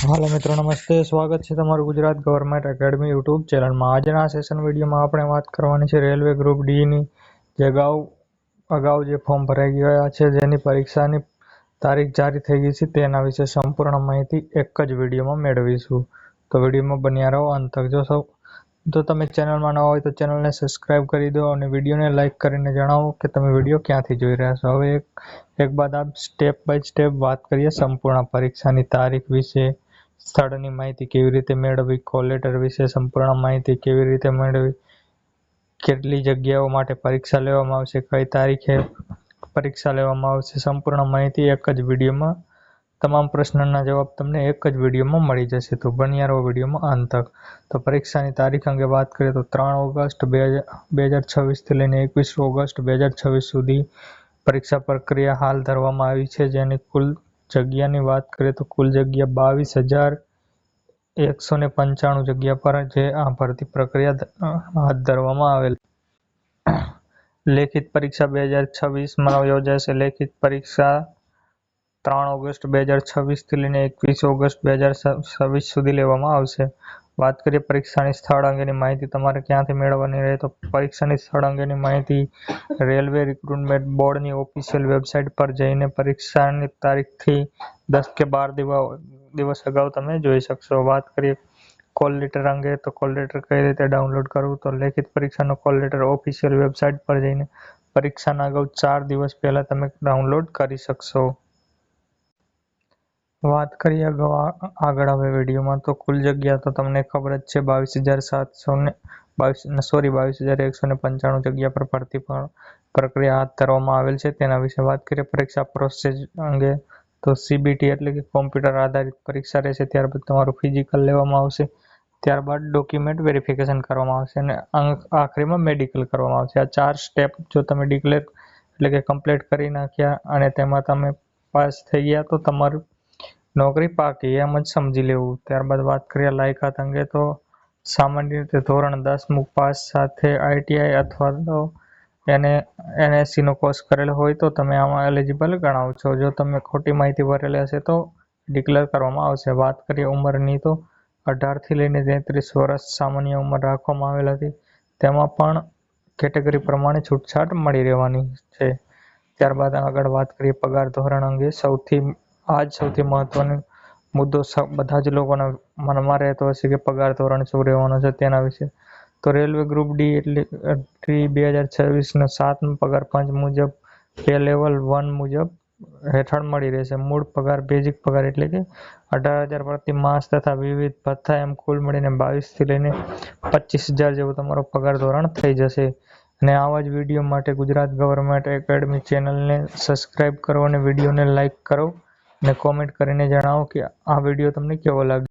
હાલો મિત્રો, નમસ્તે. સ્વાગત છે તમારું ગુજરાત ગવર્મેન્ટ એકેડમી યુટ્યુબ ચેનલમાં. આજના સેશન વિડીયોમાં આપણે વાત કરવાની છે રેલવે ગ્રુપ ડીની જે અગાઉ જે ફોર્મ ભરાઈ ગયા છે, જેની પરીક્ષાની તારીખ જારી થઈ ગઈ છે, તેના વિશે સંપૂર્ણ માહિતી એક જ વિડીયોમાં મેળવીશું. તો વિડીયોમાં બન્યા રહો અંત તક. જો તમે ચેનલમાં નવા હોય તો ચેનલને સબસ્ક્રાઇબ કરી દો અને વિડીયોને લાઇક કરીને જણાવો કે તમે વિડીયો ક્યાંથી જોઈ રહ્યા છો. હવે એક બાદ આપ સ્ટેપ બાય સ્ટેપ વાત કરીએ સંપૂર્ણ પરીક્ષાની તારીખ વિશે, સ્થળની માહિતી કેવી રીતે મેળવવી, કોલ લેટર વિશે સંપૂર્ણ માહિતી કેવી રીતે મેળવવી, કેટલી જગ્યાઓ માટે પરીક્ષા લેવામાં આવશે, કઈ તારીખે પરીક્ષા લેવામાં આવશે, સંપૂર્ણ માહિતી એક જ વિડીયોમાં, તમામ પ્રશ્નોના જવાબ તમને એક જ વિડીયોમાં મળી જશે. તો બન્યા રહો વિડીયોમાં અંત તક. તો પરીક્ષાની તારીખ અંગે વાત કરીએ તો 3 ઓગસ્ટ 2026 લઈને 21 ઓગસ્ટ 2026 સુધી પરીક્ષા પ્રક્રિયા હાલ ધરવામાં આવી છે. જેની કુલ જગ્યાની વાત કરીએ તો કુલ જગ્યા 22,195 જગ્યા પર જે આ ભરતી પ્રક્રિયા હાથ ધરવામાં આવેલ. લેખિત પરીક્ષા 2026માં યોજાશે. લેખિત પરીક્ષા 3 ઓગસ્ટ 2026 લઈને 21 ઓગસ્ટ 2026 સુધી લેવામાં આવશે. વાત કરીએ પરીક્ષાની સ્થળ અંગેની માહિતી તમારે ક્યાંથી મેળવવાની રહે તો પરીક્ષાની સ્થળ અંગેની માહિતી રેલવે રિક્રુટમેન્ટ બોર્ડની ઓફિશિયલ વેબસાઇટ પર જઈને પરીક્ષાની તારીખથી 10 કે 12 દિવસ અગાઉ તમે જોઈ શકશો. વાત કરીએ કોલ લેટર અંગે તો કોલ લેટર કઈ રીતે ડાઉનલોડ કરવું તો લેખિત પરીક્ષાનો કોલ લેટર ઓફિશિયલ વેબસાઇટ પર જઈને પરીક્ષાના અગાઉ 4 દિવસ પહેલા તમે ડાઉનલોડ કરી શકશો. વાત કરીએ આગળ હવે વિડીયોમાં તો કુલ જગ્યા તો તમને ખબર જ છે 22,195 જગ્યા પર ભરતી પ્રક્રિયા હાથ ધરવામાં આવેલ છે. તેના વિશે વાત કરીએ પરીક્ષા પ્રોસેસ અંગે તો CBT એટલે કે કોમ્પ્યુટર આધારિત પરીક્ષા રહેશે. ત્યારબાદ તમારું ફિઝિકલ લેવામાં આવશે, ત્યારબાદ ડોક્યુમેન્ટ વેરિફિકેશન કરવામાં આવશે અને આખરીમાં મેડિકલ કરવામાં આવશે. આ 4 સ્ટેપ જો તમે ડિક્લેર એટલે કે કમ્પ્લીટ કરી નાખ્યા અને તેમાં તમે પાસ થઈ ગયા તો તમારું નોકરી પાકી એમ જ સમજી લેવું. ત્યારબાદ વાત કરીએ લાયકાત અંગે તો સામાન્ય રીતે ધોરણ 10મું પાસ સાથે ITI અથવા તો NSC નો કોર્સ કરેલો હોય તો તમે આમાં એલિજિબલ ગણાવ છો. જો તમે ખોટી માહિતી ભરેલી હશે તો ડિક્લેર કરવામાં આવશે. વાત કરીએ ઉંમરની તો 18 થી લઈને 33 વર્ષ સામાન્ય ઉંમર રાખવામાં આવેલ હતી. તેમાં પણ કેટેગરી પ્રમાણે છૂટછાટ મળી રહેવાની છે. ત્યારબાદ આગળ વાત કરીએ પગાર ધોરણ અંગે. સૌથી મહત્વનો મુદ્દો બધા જ લોકોના મનમાં રહેતો હશે કે પગાર ધોરણ શું રહેવાનો છે તેના વિશે. તો રેલવે ગ્રુપ ડી એટલે 2026 7 પગાર પંચ મુજબ પે લેવલ 1 મુજબ હેઠળ મળી રહેશે. મૂળ પગાર બેઝિક પગાર એટલે કે 18,000 પ્રતિ માસ તથા વિવિધ ભથ્થા એમ કુલ મળીને 22 થી લઈને 25,000 જેવો તમારો પગાર ધોરણ થઈ જશે. અને આવા જ વિડીયો માટે ગુજરાત ગવર્મેન્ટ એકેડમી ચેનલને સબસ્ક્રાઇબ કરો અને વિડીયોને લાઇક કરો અને કોમેન્ટ કરીને જણાવો કે આ વિડીયો તમને કેવો લાગ્યો.